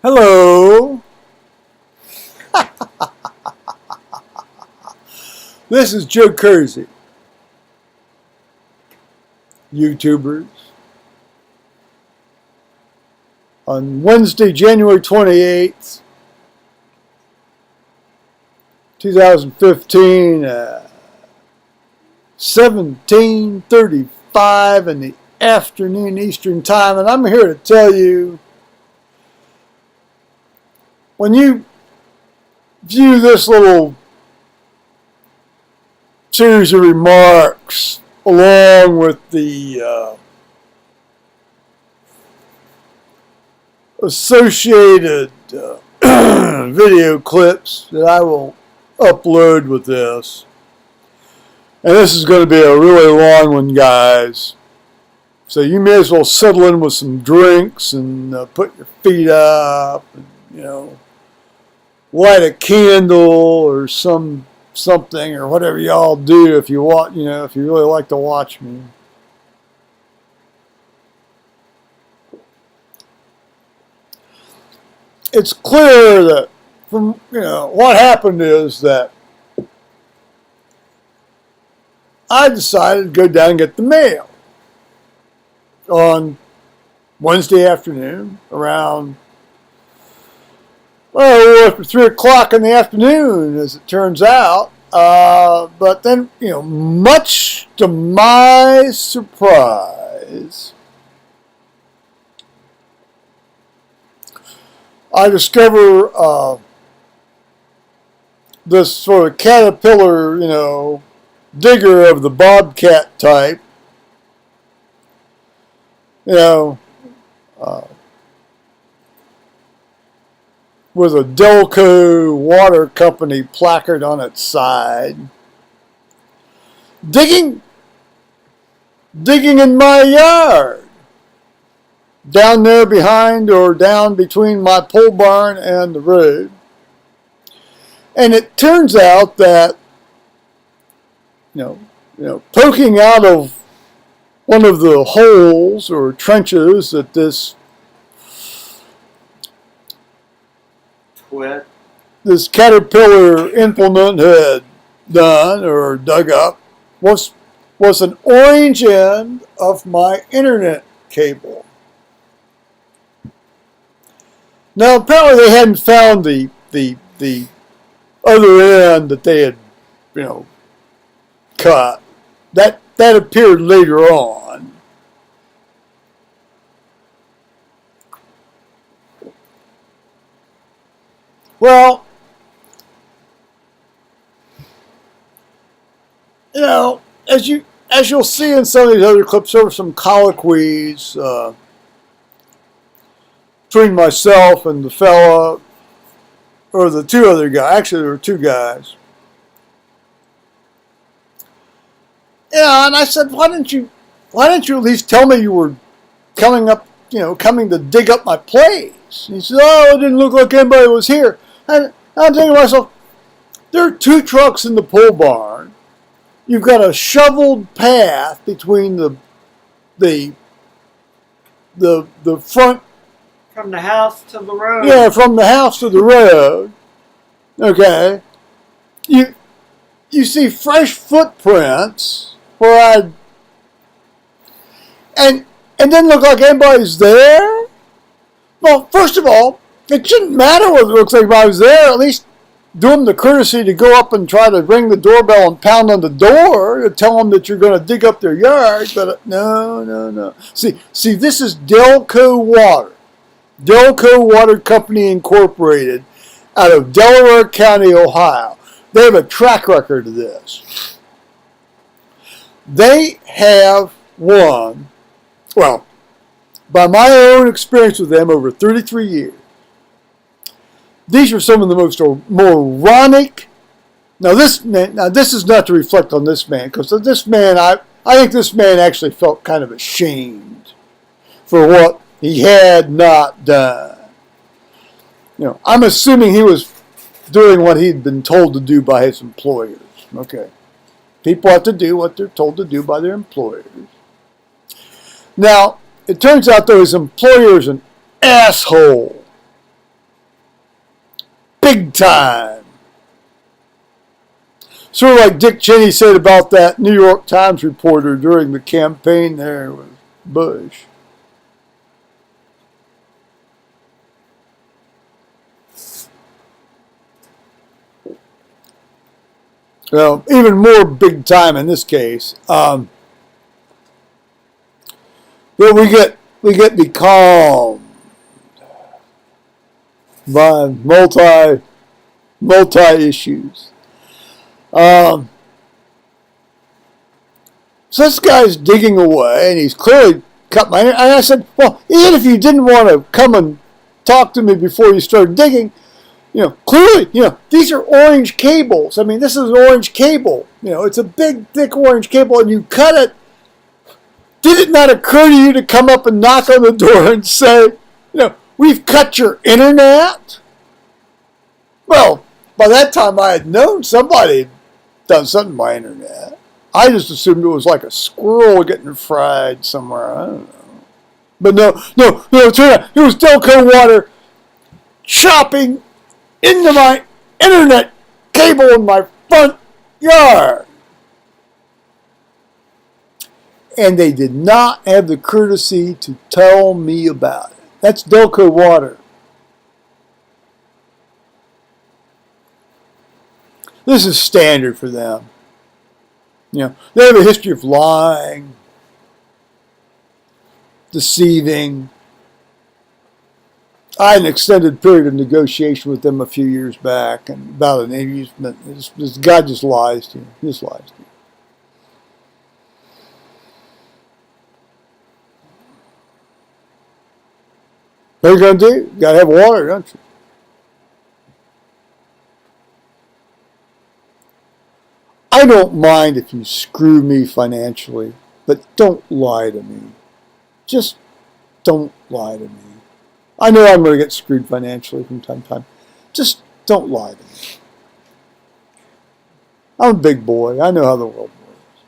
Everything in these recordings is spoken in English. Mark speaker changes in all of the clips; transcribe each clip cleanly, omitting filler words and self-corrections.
Speaker 1: Hello. This is Joe Kersey. YouTubers. On Wednesday, January 28th, 2015, 17:35 in the afternoon Eastern Time, and I'm here to tell you, when you view this little series of remarks along with the associated video clips that I will upload with this, and this is going to be a really long one, guys, so you may as well settle in with some drinks and put your feet up and, light a candle or something or whatever y'all do if you want, if you really like to watch me. It's clear that from, what happened is that I decided to go down and get the mail on Wednesday afternoon around, after 3 o'clock in the afternoon, as it turns out. But then, much to my surprise, I discover this sort of caterpillar, digger of the bobcat type, with a Delco Water Company placard on its side, digging in my yard, down there behind or down between my pole barn and the road. And it turns out that, poking out of one of the holes or trenches that this caterpillar implement had done or dug up was an orange end of my internet cable. Now apparently they hadn't found the other end that they had, cut. That appeared later on. Well, as you'll see in some of these other clips, there were some colloquies between myself and the fella, or the two other guys. Actually, there were two guys. And I said, why didn't you at least tell me you were coming to dig up my place? And he said, oh, it didn't look like anybody was here. And I'm thinking to myself, there are two trucks in the pole barn. You've got a shoveled path between the front.
Speaker 2: From the house to the road.
Speaker 1: Yeah, from the house to the road. Okay. You see fresh footprints where and it didn't look like anybody's there. Well, first of all, it shouldn't matter whether it looks like anybody's there. At least do them the courtesy to go up and try to ring the doorbell and pound on the door to tell them that you're going to dig up their yard. But no. See, this is Delco Water Company Incorporated out of Delaware County, Ohio. They have a track record of this. They have won, well, by my own experience with them over 33 years, these are some of the most moronic. Now this is not to reflect on this man, because this man, I think this man actually felt kind of ashamed for what he had not done. I'm assuming he was doing what he'd been told to do by his employers. Okay. People have to do what they're told to do by their employers. Now, it turns out, though, his employer is an asshole. big time. Sort of like Dick Cheney said about that New York Times reporter during the campaign there with Bush. Well, even more big time in this case. But we get becalmed by multi issues. So this guy's digging away, and he's clearly cut my. And I said, well, even if you didn't want to come and talk to me before you started digging, clearly, these are orange cables. I mean, this is an orange cable. It's a big, thick orange cable, and you cut it. Did it not occur to you to come up and knock on the door and say, we've cut your internet? Well, by that time I had known somebody had done something to my internet. I just assumed it was like a squirrel getting fried somewhere. I don't know. But no, it turned out it was Delco Water chopping into my internet cable in my front yard. And they did not have the courtesy to tell me about it. That's Delco Water. This is standard for them. They have a history of lying, deceiving. I had an extended period of negotiation with them a few years back, and about an amusement. This guy just lies to you. He just lies to you. What are you going to do? You got to have water, don't you? I don't mind if you screw me financially, but don't lie to me. Just don't lie to me. I know I'm going to get screwed financially from time to time. Just don't lie to me. I'm a big boy. I know how the world works.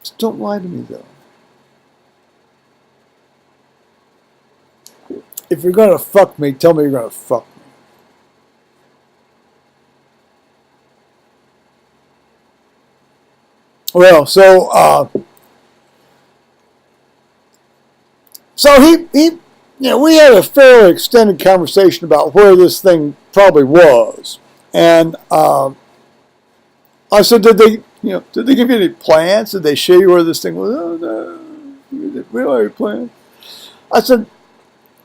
Speaker 1: Just don't lie to me, though. If you're going to fuck me, tell me you're going to fuck me. Well, so he we had a fairly extended conversation about where this thing probably was, and I said, did they give you any plans? Did they show you where this thing was? Oh, no, we don't have any plans. I said,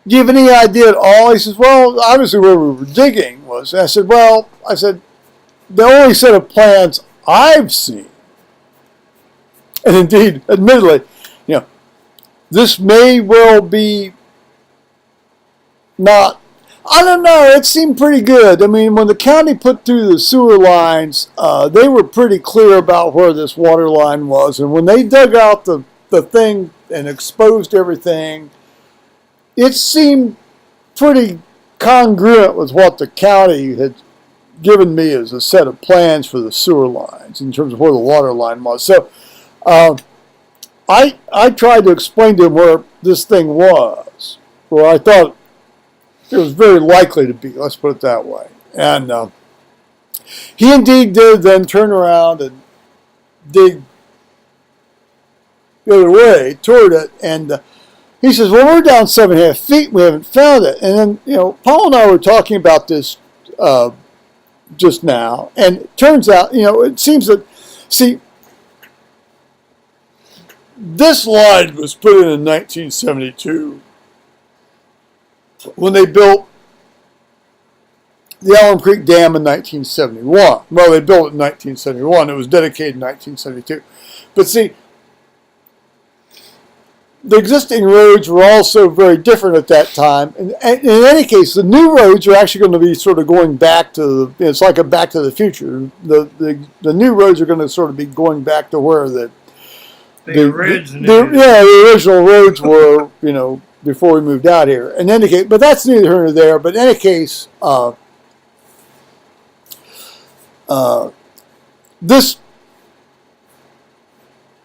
Speaker 1: do you have any idea at all? He says, well, obviously where we were digging was. And I said, the only set of plans I've seen, and indeed, admittedly, this may well be not, I don't know, it seemed pretty good. I mean, when the county put through the sewer lines, they were pretty clear about where this water line was. And when they dug out the thing and exposed everything, it seemed pretty congruent with what the county had given me as a set of plans for the sewer lines in terms of where the water line was. So I tried to explain to him where this thing was, where I thought it was very likely to be, let's put it that way. And he indeed did then turn around and dig the other way toward it, and he says, well, we're down 7.5 feet, we haven't found it. And then, Paul and I were talking about this just now, and it turns out, it seems that, see, this line was put in 1972 when they built the Alum Creek Dam in 1971. Well, they built it in 1971. It was dedicated in 1972. But see, the existing roads were also very different at that time. And in any case, the new roads are actually going to be sort of going back to, it's like a Back to the Future. The new roads are going to sort of be going back to where the original roads were, before we moved out here. In any case, but that's neither here nor there. But in any case,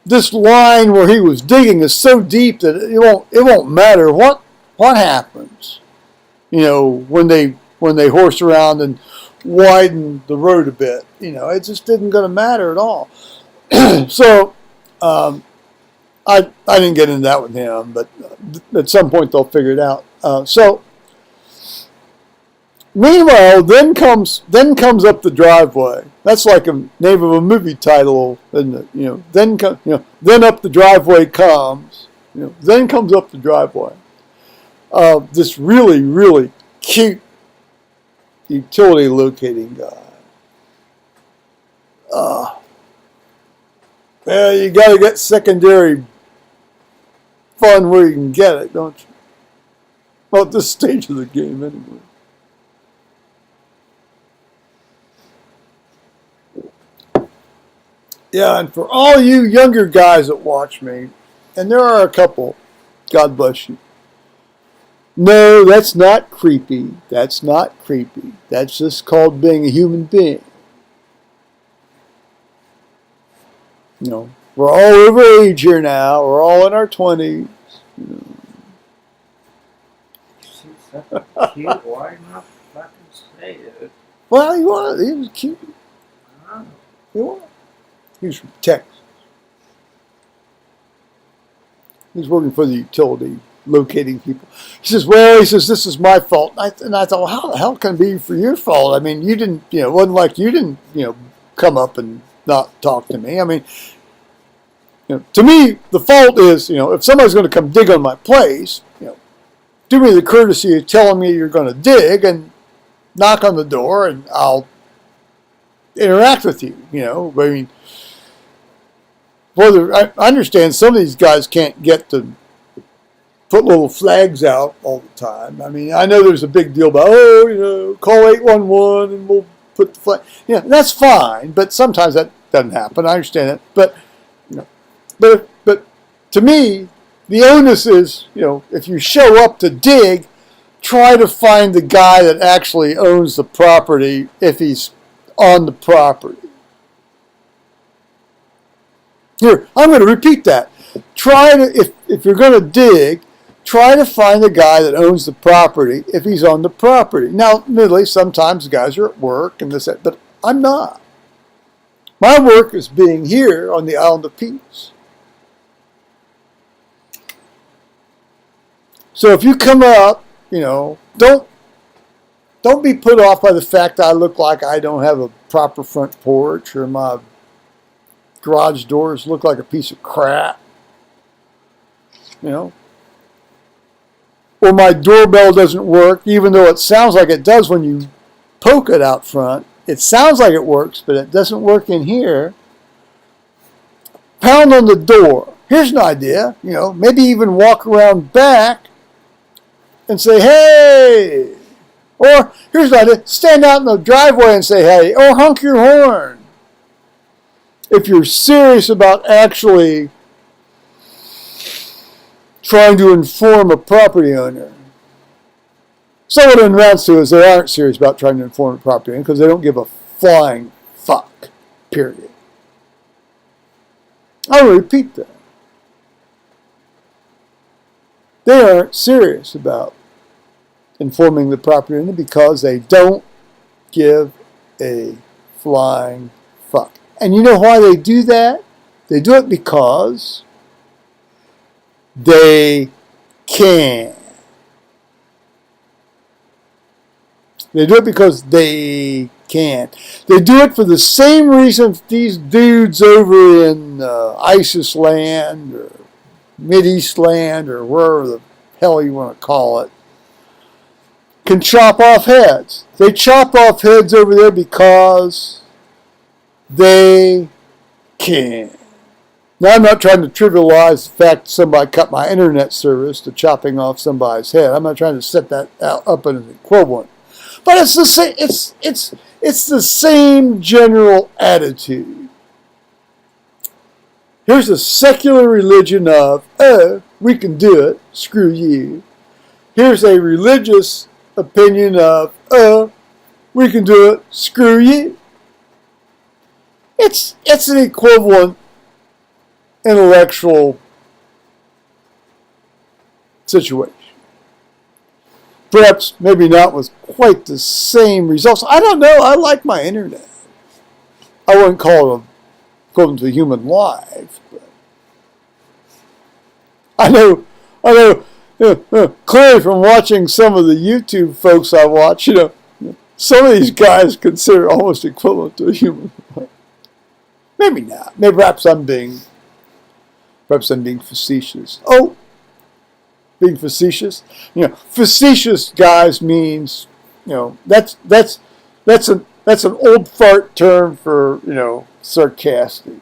Speaker 1: this line where he was digging is so deep that it won't matter what happens. when they horse around and widen the road a bit. It just didn't going to matter at all. So I didn't get into that with him, but at some point they'll figure it out. So meanwhile, then comes up the driveway. That's like a name of a movie title, isn't it? Then up the driveway comes. Then comes up the driveway. This really, really cute utility locating guy. Well, you got to get secondary fun where you can get it, don't you? Well, at this stage of the game, anyway. Yeah, and for all you younger guys that watch me, and there are a couple, God bless you. No, that's not creepy. That's not creepy. That's just called being a human being. We're all over age here now. We're all in our 20s.
Speaker 2: She's so cute. Why not fucking say it?
Speaker 1: Well, he was cute.
Speaker 2: Oh.
Speaker 1: He was. He was from Texas. He's working for the utility, locating people. He says, this is my fault. And I thought, well, how the hell can it be for your fault? I mean, you didn't, it wasn't like you didn't, come up and not talk to me. I mean, to me, the fault is, if somebody's going to come dig on my place, do me the courtesy of telling me you're going to dig and knock on the door and I'll interact with you, I mean, I understand some of these guys can't get to put little flags out all the time. I mean, I know there's a big deal about, call 811 and we'll put the flag. That's fine, but sometimes that doesn't happen. I understand it. But, but to me, the onus is, if you show up to dig, try to find the guy that actually owns the property if he's on the property. Here, I'm going to repeat that. If you're going to dig, try to find the guy that owns the property if he's on the property. Now, admittedly, sometimes guys are at work and this, that, but I'm not. My work is being here on the Island of Peace. So if you come up, don't be put off by the fact that I look like I don't have a proper front porch or my garage doors look like a piece of crap. Or my doorbell doesn't work, even though it sounds like it does when you poke it out front. It sounds like it works, but it doesn't work in here. Pound on the door. Here's an idea. Maybe even walk around back and say, hey. Or here's an idea. Stand out in the driveway and say, hey. Or honk your horn. If you're serious about actually trying to inform a property owner. So what it amounts to is they aren't serious about trying to inform a property owner because they don't give a flying fuck, period. I'll repeat that. They aren't serious about informing the property owner because they don't give a flying fuck. And you know why they do that? They do it because they can. They do it because they can. They do it for the same reason these dudes over in ISIS land or Mideast land or wherever the hell you want to call it can chop off heads. They chop off heads over there because they can. Now, I'm not trying to trivialize the fact that somebody cut my internet service to chopping off somebody's head. I'm not trying to set that up as an equivalent. But it's the same. It's the same general attitude. Here's a secular religion of, we can do it, screw you. Here's a religious opinion of, we can do it, screw you. It's an equivalent intellectual situation. Perhaps maybe not with quite the same results. I don't know. I like my internet. I wouldn't call it equivalent to human life, but I know, clearly from watching some of the YouTube folks I watch, some of these guys consider almost equivalent to a human life. Maybe not. Maybe perhaps I'm being facetious. Oh, being facetious. Facetious, guys, means that's an old fart term for sarcastic.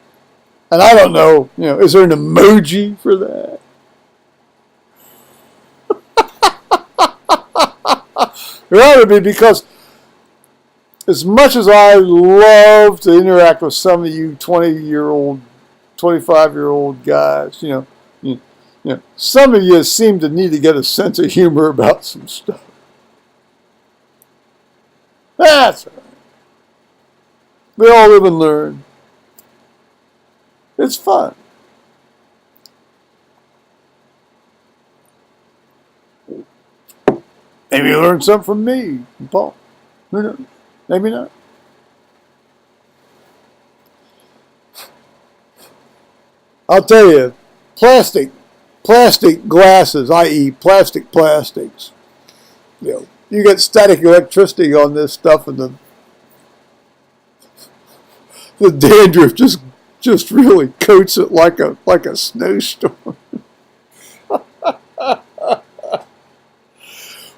Speaker 1: And I don't know, is there an emoji for that? There ought to be, because as much as I love to interact with some of you 20-year-old, 25-year-old guys, some of you seem to need to get a sense of humor about some stuff. That's all right. We all live and learn. It's fun. Maybe you learned something from me, Paul. Who knows? Maybe not. I'll tell you, plastic glasses, i.e. plastics. You get static electricity on this stuff, and the dandruff just really coats it like a snowstorm.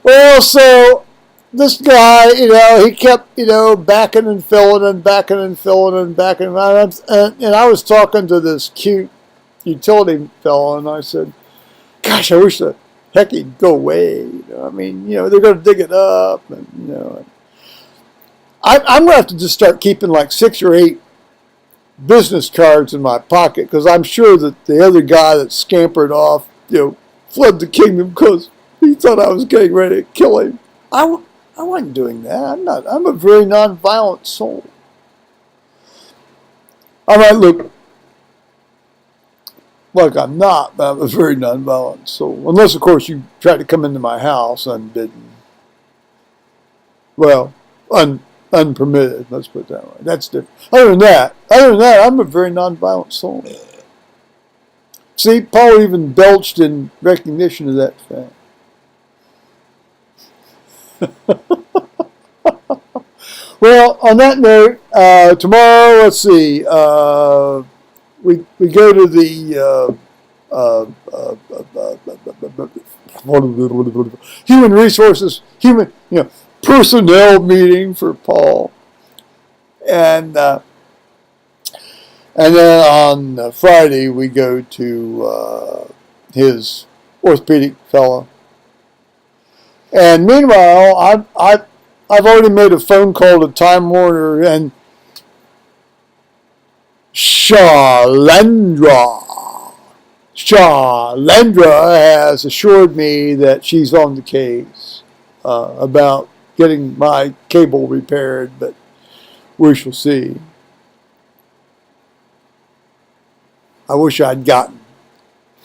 Speaker 1: Well, so this guy, he kept, backing and filling and backing and filling and backing. And I was talking to this cute utility fellow, and I said, gosh, I wish the heck he'd go away. They're going to dig it up. And, I'm going to have to just start keeping like 6 or 8 business cards in my pocket, because I'm sure that the other guy that scampered off, fled the kingdom because he thought I was getting ready to kill him. I wasn't doing that. I'm a very nonviolent soul. I might look like I'm not, but I'm a very nonviolent soul. Unless, of course, you try to come into my house unbidden. Well, unpermitted, let's put it that way. That's different. Other than that, I'm a very nonviolent soul. See, Paul even belched in recognition of that fact. Well, on that note, tomorrow, let's see, we go to the human resources, personnel meeting for Paul, and then on Friday we go to his orthopedic fellow. And meanwhile, I've already made a phone call to Time Warner, and Shalendra has assured me that she's on the case about getting my cable repaired, but we shall see. I wish I'd gotten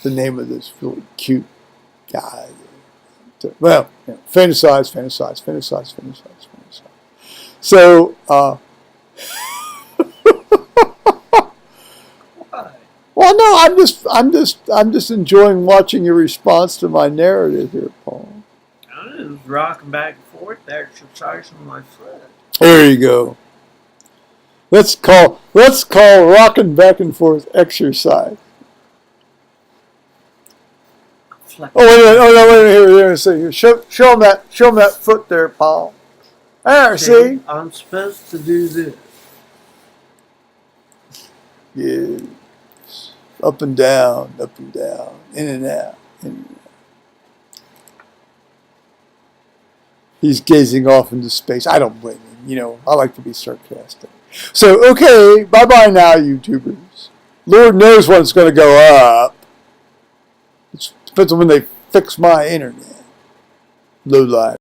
Speaker 1: the name of this really cute guy. Well, fantasize. So, well, no, I'm just enjoying watching your response to my narrative here, Paul.
Speaker 2: I was rocking back and forth, exercising my foot.
Speaker 1: There you go. Let's call rocking back and forth exercise. Oh, wait a minute, here. Show him that foot there, Paul. There, see?
Speaker 2: I'm supposed to do this.
Speaker 1: Yes. Up and down, in and out, He's gazing off into space. I don't blame him. I like to be sarcastic. So, okay, bye-bye now, YouTubers. Lord knows when it's going to go up. It depends on when they fix my internet. Low life.